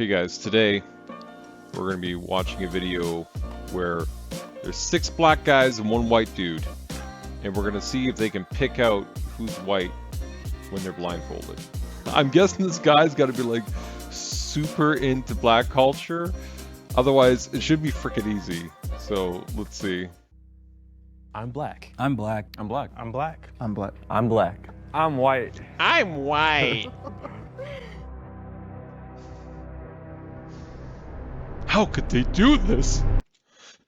Okay guys, today we're going to be watching a video where there's 6 black guys and 1 white dude, and we're going to see if they can pick out who's white when they're blindfolded. I'm guessing this guy's got to be like super into black culture, otherwise it should be freaking easy. So let's see. I'm black. I'm black. I'm black. I'm black. I'm black. I'm black. I'm white. I'm white. How could they do this?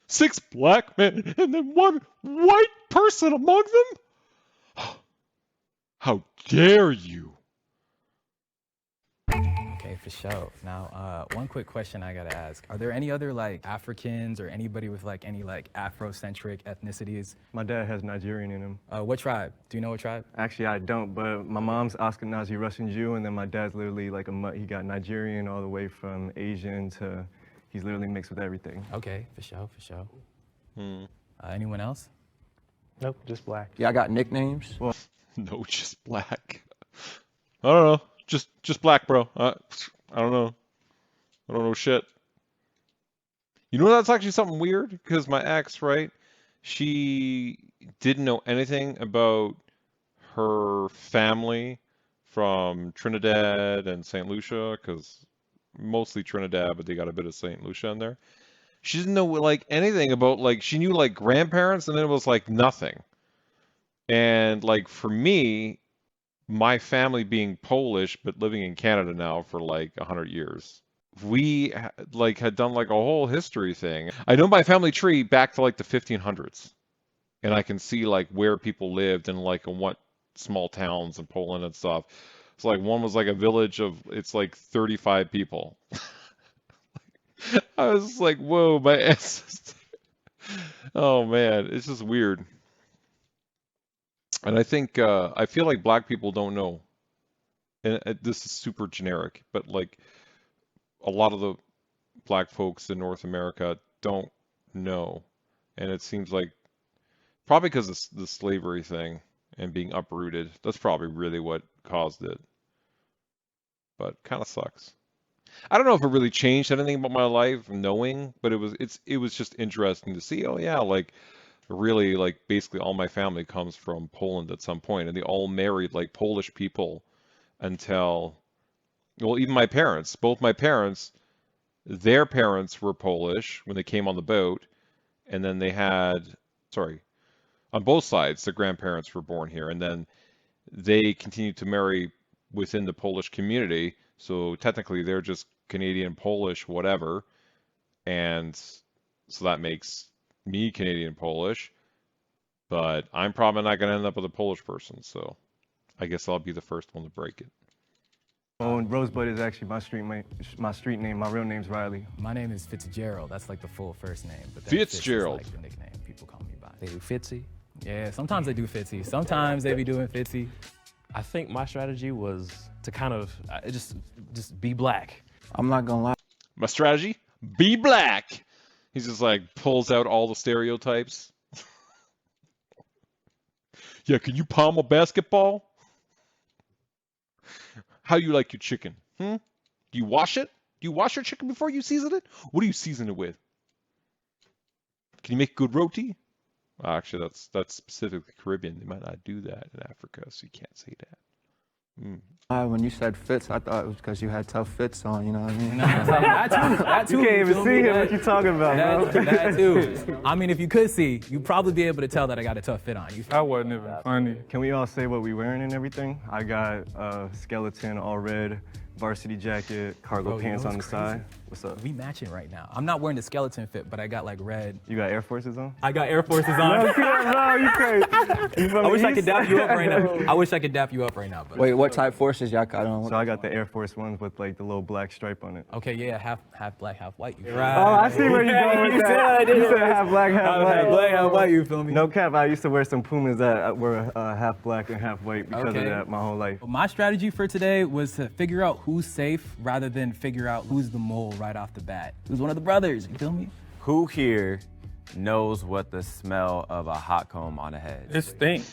6 black men and then 1 white person among them? How dare you? Okay, for sure. Now, one quick question I gotta ask. Are there any other like Africans or anybody with like any like Afrocentric ethnicities? My dad has Nigerian in him. What tribe? Do you know what tribe? Actually, I don't, but my mom's Ashkenazi Russian Jew, and then my dad's literally like a mutt. He got Nigerian all the way from Asian to, he's literally mixed with everything. Okay, for sure, for sure. Anyone else? Nope, just black. Yeah, I got nicknames. Well, No, just black. I don't know. Just black, bro. I don't know. I don't know shit. You know, that's actually something weird, because my ex, right? She didn't know anything about her family from Trinidad and St. Lucia, because mostly Trinidad, but they got a bit of St. Lucia in there. She didn't know like anything about like, she knew like grandparents, and then it was like nothing. And like for me, my family being Polish but living in Canada now for like 100 years, we like had done like a whole history thing. I know my family tree back to like the 1500s, and I can see like where people lived and like in what small towns in Poland and stuff. It's like one was like a village of, it's like 35 people. I was like, whoa, my ancestors. Oh man, it's just weird. And I think, I feel like black people don't know. And this is super generic, but like a lot of the black folks in North America don't know. And it seems like probably because of the slavery thing and being uprooted. That's probably really what caused it. But kind of sucks. I don't know if it really changed anything about my life knowing, but it was just interesting to see. Oh yeah, like really like basically all my family comes from Poland at some point, and they all married like Polish people until, well, even my parents, both my parents, their parents were Polish when they came on the boat, and then they had, sorry, on both sides, their grandparents were born here, and then they continued to marry within the Polish community. So technically they're just Canadian, Polish, whatever. And so that makes me Canadian, Polish. But I'm probably not going to end up with a Polish person. So I guess I'll be the first one to break it. oh, and Rosebud is actually my street name. My real name's Riley. My name is Fitzgerald. That's like the full first name. But then Fitzgerald. Fitz is like the nickname people call me by. They do Fitzy. Yeah, sometimes they do Fitzy. Sometimes they be doing Fitzy. I think my strategy was to kind of just be black. I'm not gonna lie. My strategy? Be black. He's just like pulls out all the stereotypes. Yeah, can you palm a basketball? How you like your chicken? Do you wash it? Do you wash your chicken before you season it? What do you season it with? Can you make good roti? Actually, that's specifically Caribbean. They might not do that in Africa, so you can't say that. When you said fits, I thought it was because you had tough fits on, you know what I mean? That too. You can't even feel see me? him. What you talking about, bro? That too. I mean, if you could see, you'd probably be able to tell that I got a tough fit on. That wasn't even funny. Can we all say what we wearing and everything? I got a skeleton, all red, varsity jacket, cargo Bro, you pants know on the what's side. What's up? We matching right now. I'm not wearing the skeleton fit, but I got like red. You got Air Forces on? I got Air Forces on. No, you crazy. I wish I could dap you up right now. I wish I could dap you up right now. But Wait, what type forces y'all got on? So I got the Air Force Ones with like the little black stripe on it. okay, yeah, half black, half white. You feel me? Oh, I see where you're going with that. You said half black, half white. Half black, half white. You feel me? No cap, I used to wear some Pumas that were half black and half white because Okay. of that my whole life. My strategy for today was to figure out who's safe rather than figure out who's the mole right off the bat. Who's one of the brothers? You feel me? Who here knows what the smell of a hot comb on a head? It stink.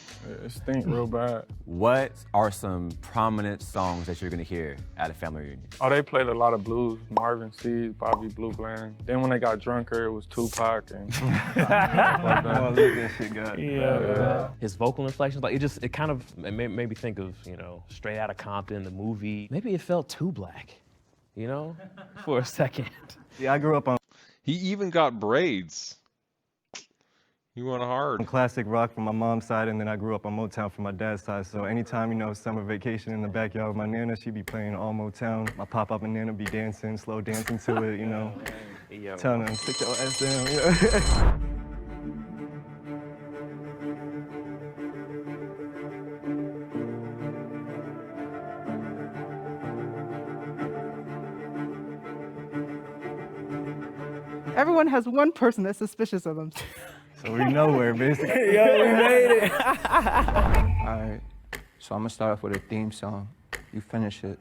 It stink real bad. What are some prominent songs that you're gonna hear at a family reunion? Oh, they played a lot of blues. Marvin Seed, Bobby Blue Bland. Then when they got drunker, it was Tupac and stuff like that. Oh, look, that shit got. Yeah. His vocal inflections, like it kind of made me think of, Straight Outta Compton, the movie. Maybe it felt too black, for a second. Yeah, I grew up on He even got braids. He went hard. classic rock from my mom's side, and then I grew up on Motown from my dad's side. So anytime, summer vacation in the backyard with my nana, she'd be playing all Motown. My pop-up and nana be dancing, slow dancing to it, telling them, sit your ass down, Everyone has one person that's suspicious of them. So we nowhere, basically. Yo, we made it. All right. So I'm gonna start off with a theme song. You finish it.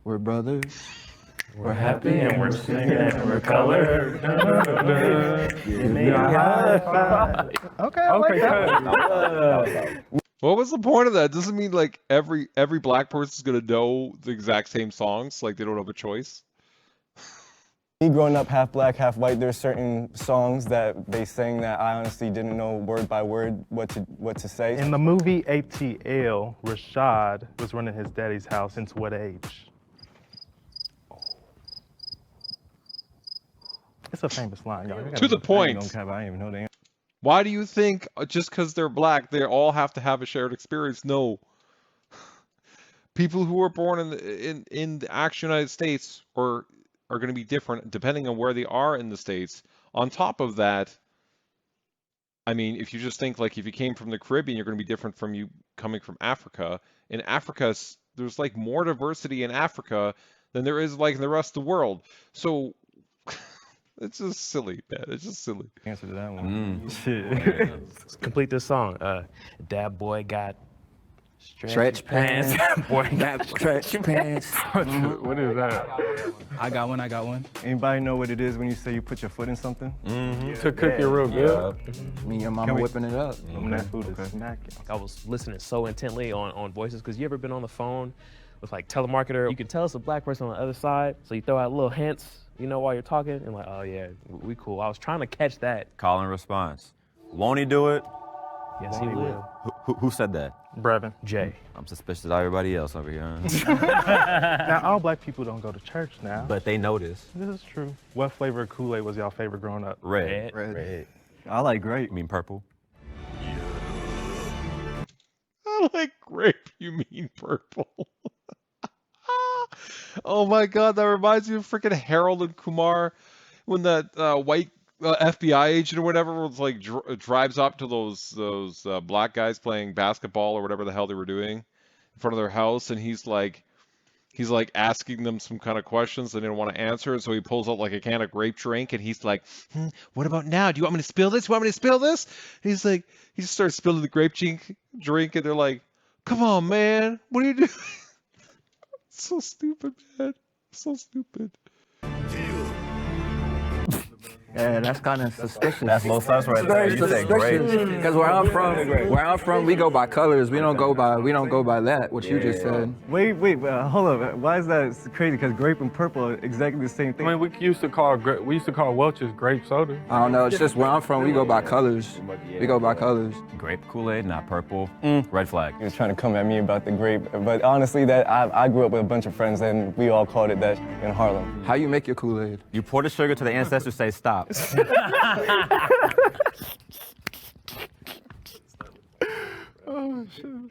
We're brothers. We're happy and we're singing and we're colored. Give me a high five. Okay, I like that. What was the point of that? Doesn't mean like every black person's gonna know the exact same songs, like they don't have a choice. Me growing up half black, half white, there's certain songs that they sang that I honestly didn't know word by word what to say. In the movie ATL, Rashad was running his daddy's house since what age? It's a famous line, y'all. To the point. I didn't even know the answer. Why do you think just because they're black, they all have to have a shared experience? No. People who are born in the actual United States are going to be different depending on where they are in the States. On top of that, I mean, if you just think like if you came from the Caribbean, you're going to be different from you coming from Africa. In Africa, there's like more diversity in Africa than there is like in the rest of the world. So it's just silly, man. It's just silly. Answer to that one. Shit. Let's complete this song. That boy got Stretch pants. Boy Got stretch pants. What is that? I got one. Anybody know what it is when you say you put your foot in something? To cook it real good. Me and your mama whipping it up. That food is smacking. I was listening so intently on voices because you ever been on the phone with like telemarketer? You can tell it's a black person on the other side, so you throw out little hints, while you're talking, and like, oh yeah, we cool. I was trying to catch that. Call and response. Won't he do it? Yes, he will. Who said that? Brevin. Jay. I'm suspicious of everybody else over here. Now, all black people don't go to church now. But they know this. This is true. What flavor of Kool-Aid was y'all favorite growing up? Red. Red. I like grape. You mean purple? I like grape, you mean purple. Oh my God, that reminds me of freaking Harold and Kumar when that white FBI agent or whatever was like drives up to those black guys playing basketball or whatever the hell they were doing in front of their house, and he's like asking them some kind of questions they didn't want to answer, and so he pulls out like a can of grape drink, and he's like, what about now? Do you want me to spill this? You want me to spill this? And he's like, he just starts spilling the grape drink, and they're like, come on, man, what are you doing? So stupid, man. So stupid. Yeah, that's kind of suspicious. That's low sus right there. You say great. Because where I'm from, we go by colors. We don't go by that. What you just said. Wait, hold up. Why is that crazy? Because grape and purple are exactly the same thing. I mean, we used to call Welch's grape soda. I don't know. It's just where I'm from. We go by colors. We go by colors. Grape Kool-Aid, not purple. Red flag. He was trying to come at me about the grape, but honestly, that I grew up with a bunch of friends, and we all called it that in Harlem. How you make your Kool-Aid? You pour the sugar to the ancestors, say stop. In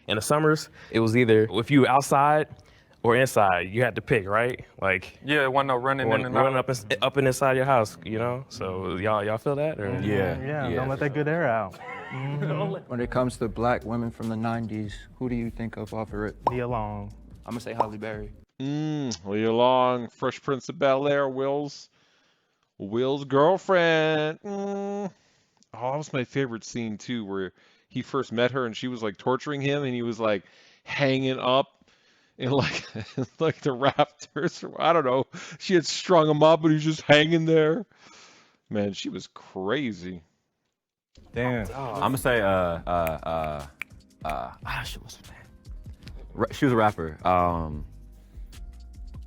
the summers, it was either if you outside or inside, you had to pick, right? Like Yeah, wasn't no running in and running out. up and inside your house, So y'all feel that? Or? Yeah, don't let that good air out. When it comes to black women from the 90s, who do you think of off of it? Nia Long. I'm gonna say Halle Berry. Leah Long, Fresh Prince of Bel-Air, Will's girlfriend. Oh, that was my favorite scene too, where he first met her and she was like torturing him, and he was like hanging up in like like the rafters. Or, I don't know. She had strung him up, but he was just hanging there. Man, she was crazy. Damn. I'm gonna say shit, what's her name? She was a rapper.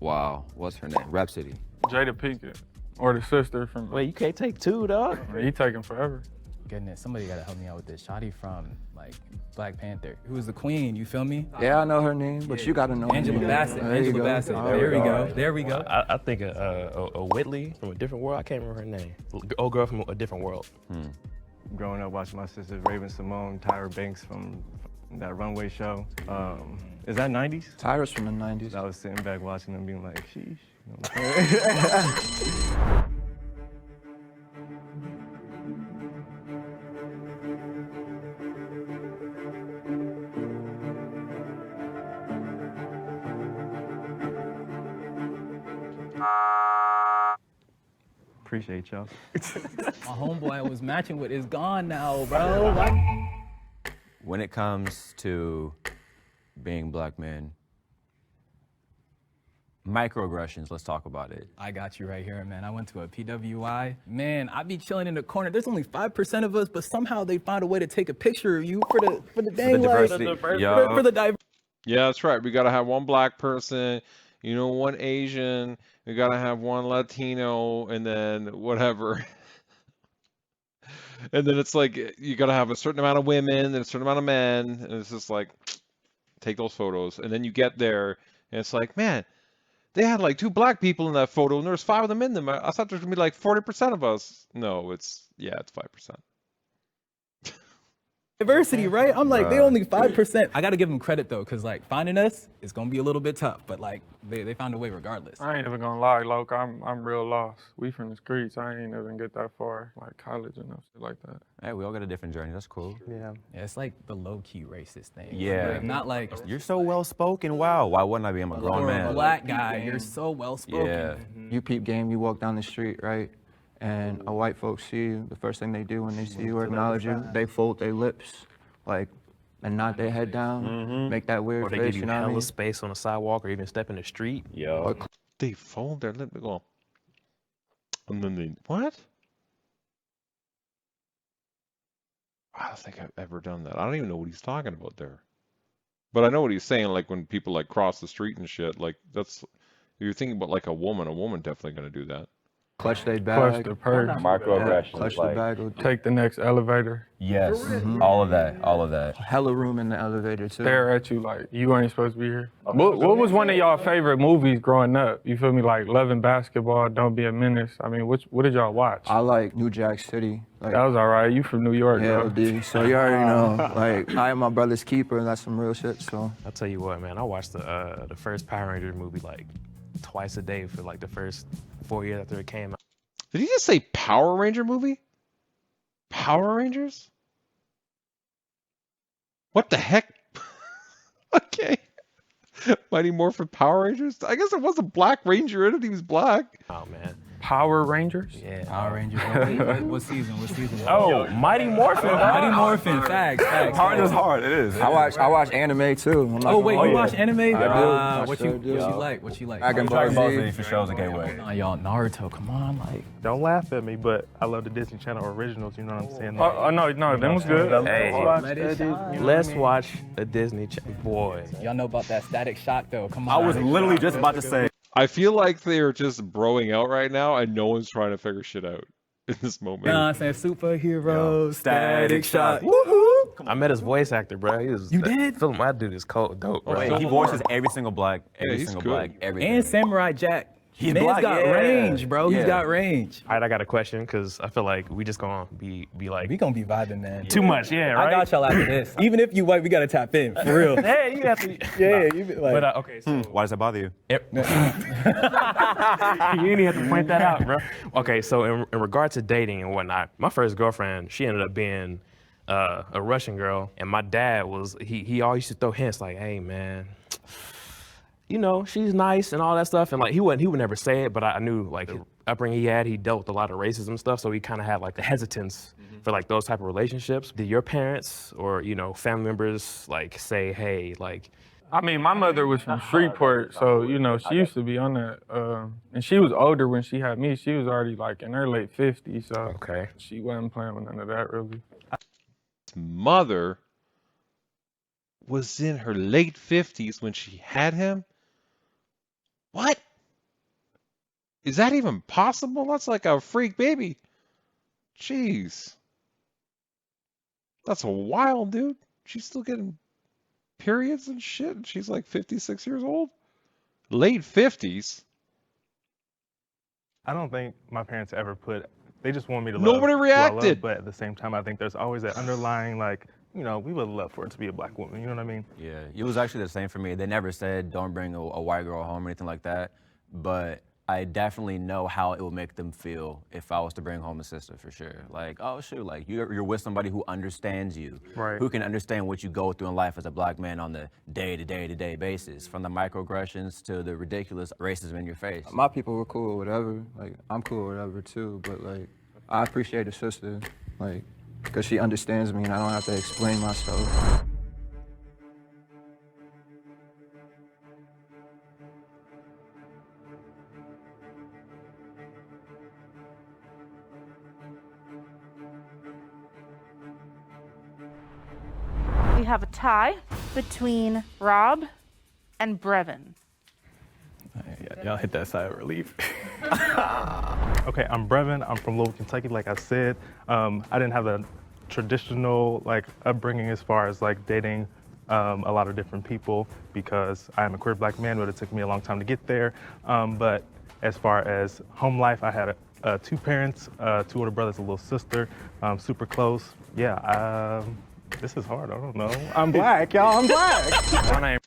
Wow, what's her name? Rhapsody. Jada Pinkett, or the sister from. Wait, you can't take two, dog. He taking forever. Goodness, somebody gotta help me out with this. Shawty from like Black Panther, who was the queen, you feel me? Yeah, I know her name, but you gotta know Angela her. Bassett. There you Angela go. Bassett. All There we right. go. There we go. I think a Whitley from a different world. I can't remember her name. Old girl from a different world. Growing up watching my sisters, Raven Simone, Tyra Banks from that runway show. Is that 90s? Tyra's from the 90s. I was sitting back watching them being like, sheesh. You know what I'm saying? Appreciate y'all. My homeboy I was matching with is gone now, bro. What? When it comes to being black men, microaggressions, let's talk about it. I got you right here, man. I went to a PWI. Man, I be chilling in the corner. There's only 5% of us, but somehow they find a way to take a picture of you for the dang diversity. for the diversity. Yeah, that's right. We gotta have one black person, one Asian. We gotta have one Latino, and then whatever. And then it's like you gotta have a certain amount of women and a certain amount of men, and it's just like take those photos. And then you get there, and it's like, man, they had like 2 black people in that photo, and there's 5 of them in them. I thought there's gonna be like 40% of us. No, it's 5%. Diversity, right? I'm like, they only 5%. I gotta give them credit though, cause like finding us is gonna be a little bit tough, but like they found a way regardless. I ain't even gonna lie, Loke. I'm real lost. We from the streets. I ain't even get that far, like college and shit like that. Hey, we all got a different journey. That's cool. Yeah. Yeah, it's like the low-key racist thing. Yeah. Like, not like You're so well spoken. Wow. Why wouldn't I be? I'm a grown you're a man. black guy, you're so well spoken. Yeah. You peep game, you walk down the street, right? And a white folks see you, the first thing they do when they see you or acknowledge you, they fold their lips, like, and nod their head down, make that weird Or they face, give you you know what I hella mean? space on the sidewalk or even step in the street. Yo. They fold their lip. Go. And then they what? I don't think I've ever done that. I don't even know what he's talking about there. But I know what he's saying. Like when people like cross the street and shit. Like that's you're thinking about like a woman. A woman definitely gonna do that. Clutch their Clutch bag. the purse. Microaggressions. Clutch the like, bag. Take the next elevator. yes. All of that. All of that. Hella room in the elevator too. Stare at you like you ain't supposed to be here. What was one of y'all favorite movies growing up? You feel me? Like Loving Basketball, Don't Be a Menace. I mean, what did y'all watch? I like New Jack City. Like, That was all right. You from New York, yeah, bro. OD. So you already know. Like I am my brother's keeper, and that's some real shit. So I'll tell you what, man. I watched the first Power Rangers movie like twice a day for like the first 4 years after it came out. Did he just say Power Ranger movie? Power Rangers? What the heck? Okay. Mighty Morphin Power Rangers? I guess it was a Black Ranger in it. He was black. Oh man. Power Rangers? Yeah. Power Rangers. What season? What season? Oh, Mighty Morphin. Mighty Morphin. Facts. Hard is hard. It is. I watch anime too. I'm not Oh wait, gonna you lie. watch anime? I do. I What sure you do. like? What you like? Dragon Dragon Ball Ball Z. Z for sure is a gateway. Nah, y'all Naruto. Come on, like. Don't laugh at me, but I love the Disney Channel originals. You know what I'm saying? Oh no, them was good. Hey, Let it shine. let's watch a Disney boy. Y'all know about that Static Shock though. Come on. I was literally just about to say. I feel like they're just broing out right now and no one's trying to figure shit out in this moment. You know what I'm saying? Superhero, Static Shock. Woohoo! I met his voice actor, bro. He was, You did? Film, my dude is cold, dope, bro. Wait, he voices every single black, every he's single good. black, everything. And Samurai Jack. He's Man's black, got yeah. range, bro. He's Yeah. got range. All right, I got a question because I feel like we just gonna be like We gonna be vibing, man. too much, yeah, right? I got y'all after this. Even if you white, we gotta tap in, for real. Hey, you have to. Yeah, you be like. But okay, so Why does that bother you? you didn't even have to point that out, bro. Okay, so in regard to dating and whatnot, my first girlfriend, she ended up being a Russian girl, and my dad was he always used to throw hints like, "Hey, man, you know, she's nice and all that stuff," and like he would never say it, but I knew like the upbringing he had, he dealt with a lot of racism stuff, so he kind of had like the hesitance for like those type of relationships. Did your parents or family members like say, "Hey, like"? I mean, my mother was from Shreveport, so, she used to be on that. And she was older when she had me. She was already, like, in her late 50s, so Okay. she wasn't playing with none of that, really. mother was in her late 50s when she had him? What? Is that even possible? That's like a freak baby. Jeez. That's a wild, dude. She's still getting periods and shit. And she's like 56 years old. Late 50s. I don't think my parents ever they just want me to love Nobody who I reacted. love, but at the same time, I think there's always that underlying, like, we would love for it to be a black woman, you know what I mean? Yeah, it was actually the same for me. They never said don't bring a white girl home or anything like that, but I definitely know how it would make them feel if I was to bring home a sister, for sure. Like, oh shoot, like you're with somebody who understands you, Right. who can understand what you go through in life as a black man on the day-to-day basis, from the microaggressions to the ridiculous racism in your face. My people were cool with whatever. Like, I'm cool with whatever too, but like, I appreciate a sister, like, because she understands me and I don't have to explain myself. We have a tie between Rob and Brevin. Y'all hit that sigh of relief. Okay, I'm Brevin. I'm from Louisville, Kentucky, like I said. I didn't have a traditional, like, upbringing as far as, like, dating a lot of different people because I'm a queer black man, but it took me a long time to get there. But as far as home life, I had 2 parents, 2 older brothers, a little sister, super close. Yeah, this is hard. I don't know. I'm black, y'all. I'm black.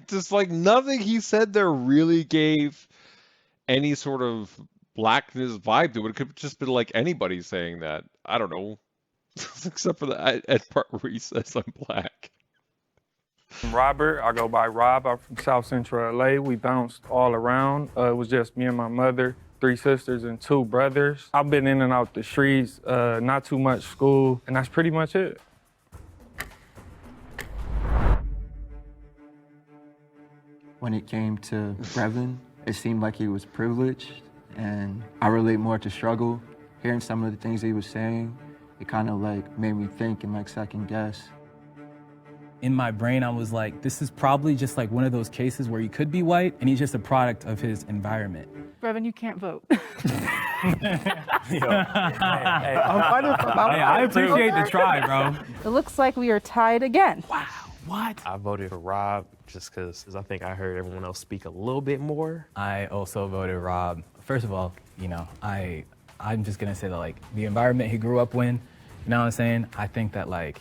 Just like nothing he said there really gave any sort of blackness vibe to it. It could have just been like anybody saying that. I don't know. Except for the at part where he says I'm black. I'm Robert, I go by Rob. I'm from South Central LA. We bounced all around. It was just me and my mother, 3 sisters and 2 brothers. I've been in and out the streets, not too much school, and that's pretty much it. When it came to Brevin, it seemed like he was privileged, and I relate more to struggle. Hearing some of the things he was saying, it kind of like made me think and like second guess. In my brain, I was like, this is probably just like one of those cases where he could be white and he's just a product of his environment. Brevin, you can't vote. I appreciate the try, bro. It looks like we are tied again. What? I voted for Rob just because I think I heard everyone else speak a little bit more. I also voted Rob. First of all, I'm just gonna say that like the environment he grew up in, you know what I'm saying? I think that like,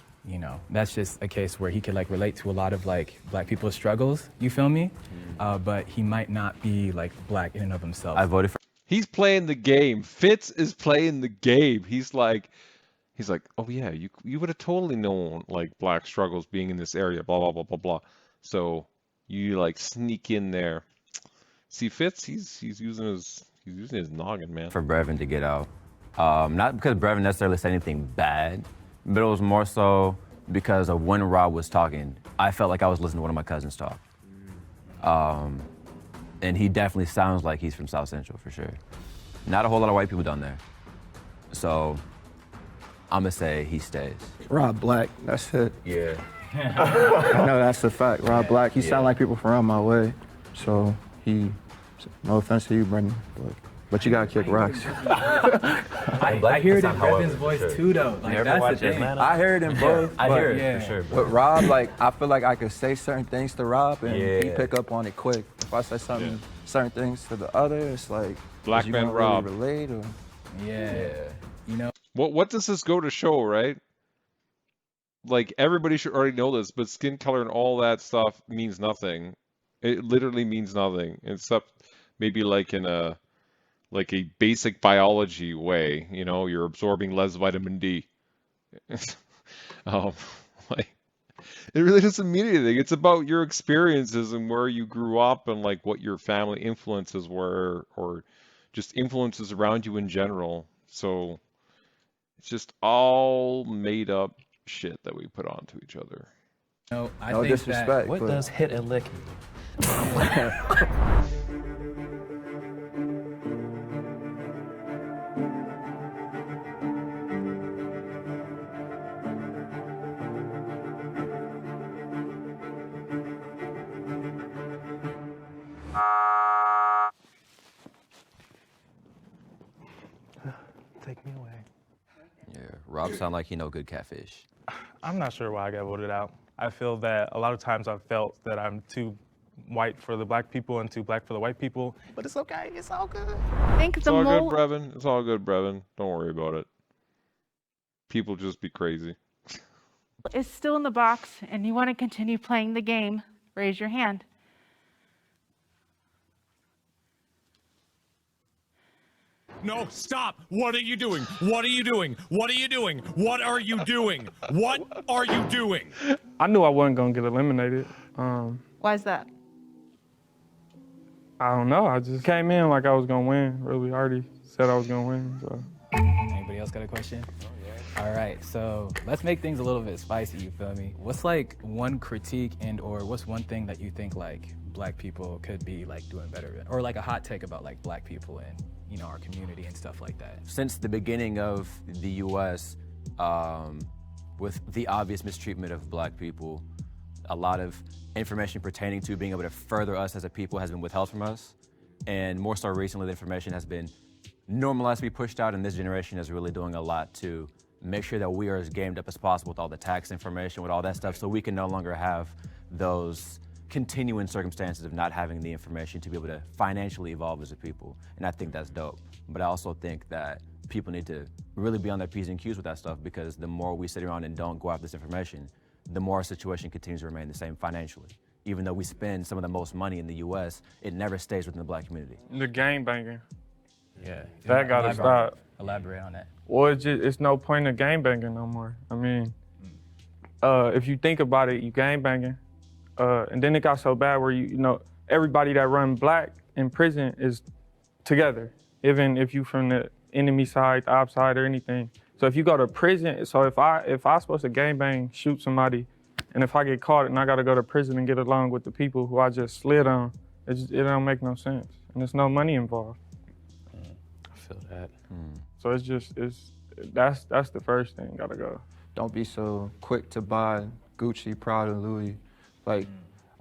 that's just a case where he could like relate to a lot of like black people's struggles, you feel me? But he might not be like black in and of himself. I voted for. He's playing the game. Fitz is playing the game. He's like, oh yeah, you would have totally known like black struggles being in this area, blah blah blah blah blah. So you like sneak in there. See, Fitz, he's using his noggin, man. For Brevin to get out. Not because Brevin necessarily said anything bad, but it was more so because of when Rob was talking. I felt like I was listening to one of my cousins talk. And he definitely sounds like he's from South Central for sure. Not a whole lot of white people down there. So I'm gonna say he stays. Rob Black, that's it. Yeah. I know that's a fact. Rob Black, he sound like people from around my way. So no offense to you, Brendan, but you gotta kick rocks. I hear it in Brevin's voice too, though. Like, that's the thing. I heard him both. I hear it yeah. for sure. But Rob, like, I feel like I could say certain things to Rob and he Yeah. pick up on it quick. If I say certain things to the other, it's like, Black is you man gonna Rob. really relate or? Yeah. What does this go to show, right? Like everybody should already know this, but skin color and all that stuff means nothing. It literally means nothing, except maybe like in a basic biology way. You're absorbing less vitamin D. Like it really doesn't mean anything. It's about your experiences and where you grew up and like what your family influences were, or just influences around you in general. So it's just all made up shit that we put onto each other. No, I No think disrespect. What but does hit and lick mean? take me away. Yeah, Rob sound like he know good catfish. I'm not sure why I got voted out. I feel that a lot of times I've felt that I'm too white for the black people and too black for the white people, but it's okay, it's all good. I think It's the all good, mole Brevin. It's all good, Brevin. Don't worry about it. People just be crazy. is still in the box and you want to continue playing the game, raise your hand. No, stop. What are you doing? What are you doing? What are you doing? What are you doing? What are you doing? I knew I wasn't gonna get eliminated. Why is that? I don't know. I just came in like I was gonna win. Really, I already said I was gonna win. So. Anybody else got a question? All right, so let's make things a little bit spicy, you feel me? What's like one critique and or what's one thing that you think like black people could be like doing better in? Or like a hot take about like black people and, you know, our community and stuff like that? Since the beginning of the U.S., with the obvious mistreatment of black people, a lot of information pertaining to being able to further us as a people has been withheld from us. And more so recently, the information has been normalized to be pushed out, and this generation is really doing a lot to make sure that we are as gamed up as possible with all the tax information, with all that stuff, so we can no longer have those continuing circumstances of not having the information to be able to financially evolve as a people. And I think that's dope. But I also think that people need to really be on their P's and Q's with that stuff, because the more we sit around and don't go after this information, the more our situation continues to remain the same financially. Even though we spend some of the most money in the U.S., it never stays within the black community. The game banging. Yeah. That gotta stop. Elaborate on that. Well, it's no point in game banging no more. I mean, if you think about it, you game banging, and then it got so bad where you know everybody that run black in prison is together, even if you from the enemy side, the op side, or anything. So if you go to prison, so if I supposed to game bang, shoot somebody, and if I get caught and I gotta go to prison and get along with the people who I just slid on, it don't make no sense, and there's no money involved. I feel that. So that's the first thing, gotta go. Don't be so quick to buy Gucci, Prada, Louis. Like,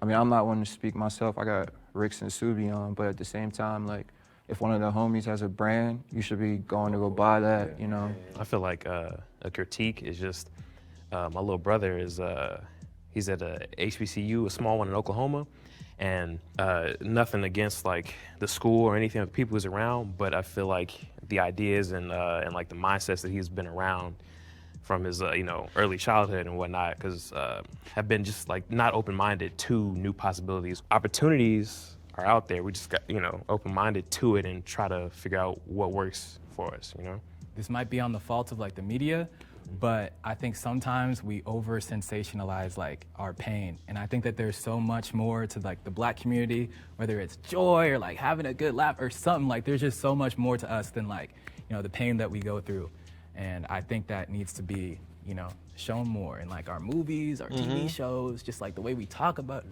I mean, I'm not one to speak myself. I got Ricks and Subi on, but at the same time, like, if one of the homies has a brand, you should be going to go buy that, you know? I feel like a critique is just, my little brother is, he's at a HBCU, a small one in Oklahoma, and nothing against like the school or anything of the people who's around, but I feel like the ideas and like the mindsets that he's been around from his early childhood and whatnot, because have been just like not open-minded to new possibilities. Opportunities are out there. We just got open-minded to it and try to figure out what works for us. This might be on the fault of like the media, but I think sometimes we over sensationalize like our pain. And I think that there's so much more to like the black community, whether it's joy or like having a good laugh or something. Like there's just so much more to us than like, the pain that we go through. And I think that needs to be, shown more in like our movies, our TV shows, just like the way we talk about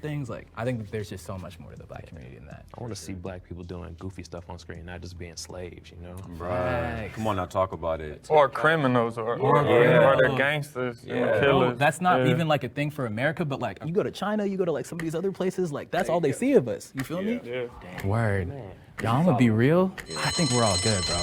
things. Like I think that there's just so much more to the black community than that. I want to see black people doing goofy stuff on screen, not just being slaves, Right. Come on now, talk about it. Or criminals, or they're gangsters, killers. That's not even like a thing for America, but like you go to China, you go to like some of these other places, like that's all they see of us. You feel me? Yeah. Word. Y'all, I'm gonna be real. I think we're all good, bro.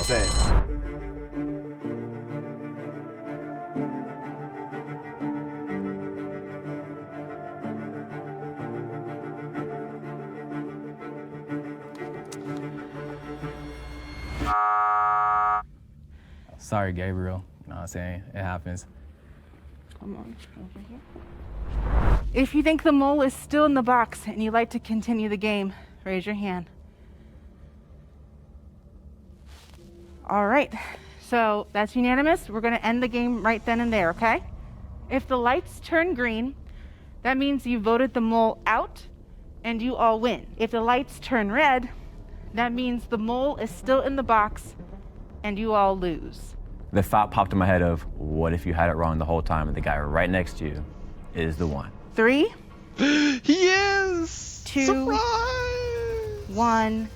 Sorry, Gabriel. You know what I'm saying? It happens. Come on, over here. If you think the mole is still in the box and you'd like to continue the game, raise your hand. All right, so that's unanimous. We're gonna end the game right then and there, okay? If the lights turn green, that means you voted the mole out and you all win. If the lights turn red, that means the mole is still in the box and you all lose. The thought popped in my head of, what if you had it wrong the whole time and the guy right next to you is the one? 3, He is! 2, Surprise! 1.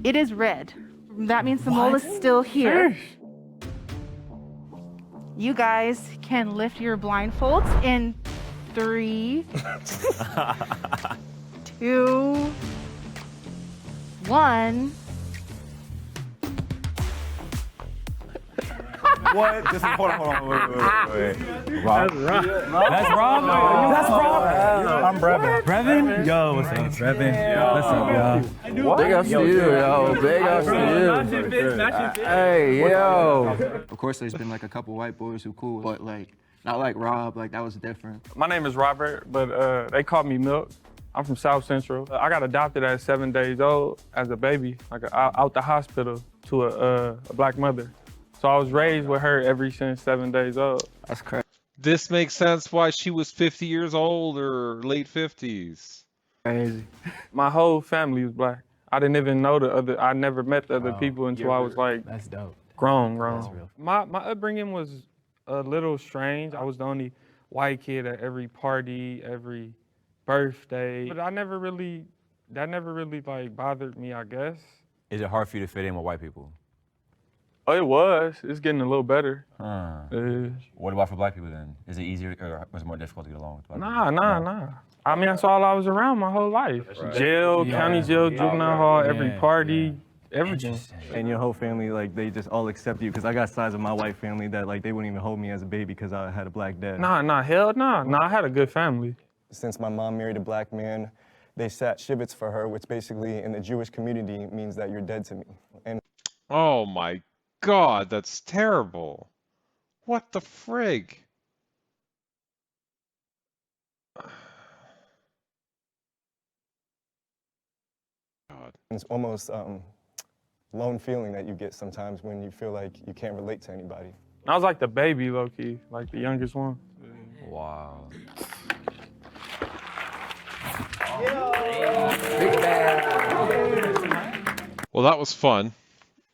It is red. That means the mole is still here. You guys can lift your blindfolds in 3, 2, 1. What? Hold on. Wait. Rob. That's Rob. That's Rob. I'm Brevin. Brevin? Yo, what's up, Brevin? What's up, y'all? Big ups to you, yo. Big ups to you. Hey, yo. Of course, there's been like a couple white boys who cool, but like not like Rob. Like that was different. My name is Robert, but they call me Milk. I'm from South Central. I got adopted at 7 days old as a baby, like out the hospital to a black mother. So I was raised with her ever since 7 days old. That's crazy. This makes sense why she was 50 years old or late 50s. My whole family was black. I didn't even know I never met the other people until I was like That's dope. grown. That's real. My upbringing was a little strange. I was the only white kid at every party, every birthday. But that never really like bothered me, I guess. Is it hard for you to fit in with white people? Oh, it was. It's getting a little better. What about for black people then? Is it easier or was it more difficult to get along with black people? Nah. I mean, that's all I was around my whole life. Jail, county jail, juvenile hall, every party, everything. And your whole family, like, they just all accept you. Because I got sides of my white family that, like, they wouldn't even hold me as a baby because I had a black dad. Hell nah. I had a good family. Since my mom married a black man, they sat shivets for her, which basically in the Jewish community means that you're dead to me. And Oh my God, that's terrible. What the frig? God. it's almost lone feeling that you get sometimes when you feel like you can't relate to anybody. I was like the baby, low-key, like the youngest one. Wow. Well, that was fun.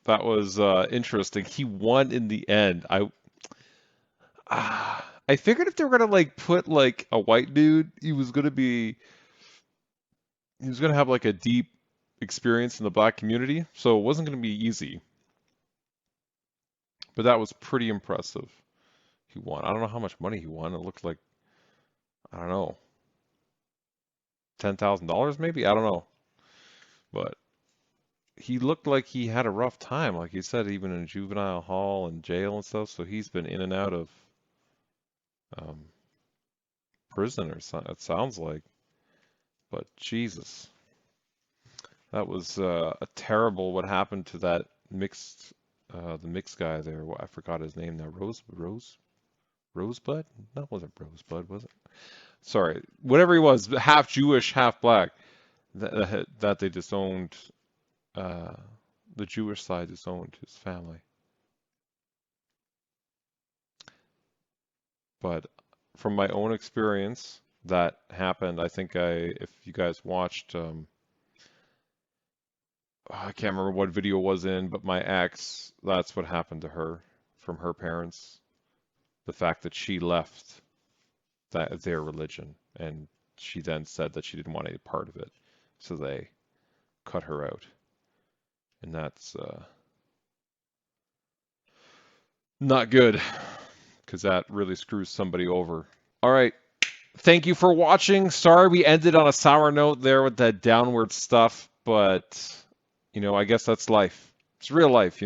That was interesting. He won in the end. I figured if they were gonna like put like a white dude, he was gonna have like a deep experience in the black community, so it wasn't gonna be easy. But that was pretty impressive. He won. I don't know how much money he won. It looked like, I don't know, $10,000 maybe? I don't know. But he looked like he had a rough time, like you said, even in juvenile hall and jail and stuff. So he's been in and out of prison or something, it sounds like. But Jesus, that was a terrible what happened to that mixed, the mixed guy there. I forgot his name now. Rosebud? No, it wasn't Rosebud, was it? Sorry, whatever he was, half Jewish, half black. That they disowned. The Jewish side disowned his family. But from my own experience, that happened. I think if you guys watched, I can't remember what video it was in, but my ex, that's what happened to her from her parents. The fact that she left their religion, and she then said that she didn't want any part of it, so they cut her out. And that's not good, because that really screws somebody over. All right. Thank you for watching. Sorry we ended on a sour note there with that downward stuff, but, I guess that's life. It's real life,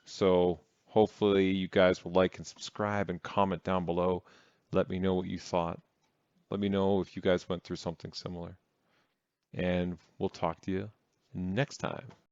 So hopefully you guys will like and subscribe and comment down below. Let me know what you thought. Let me know if you guys went through something similar. And we'll talk to you next time.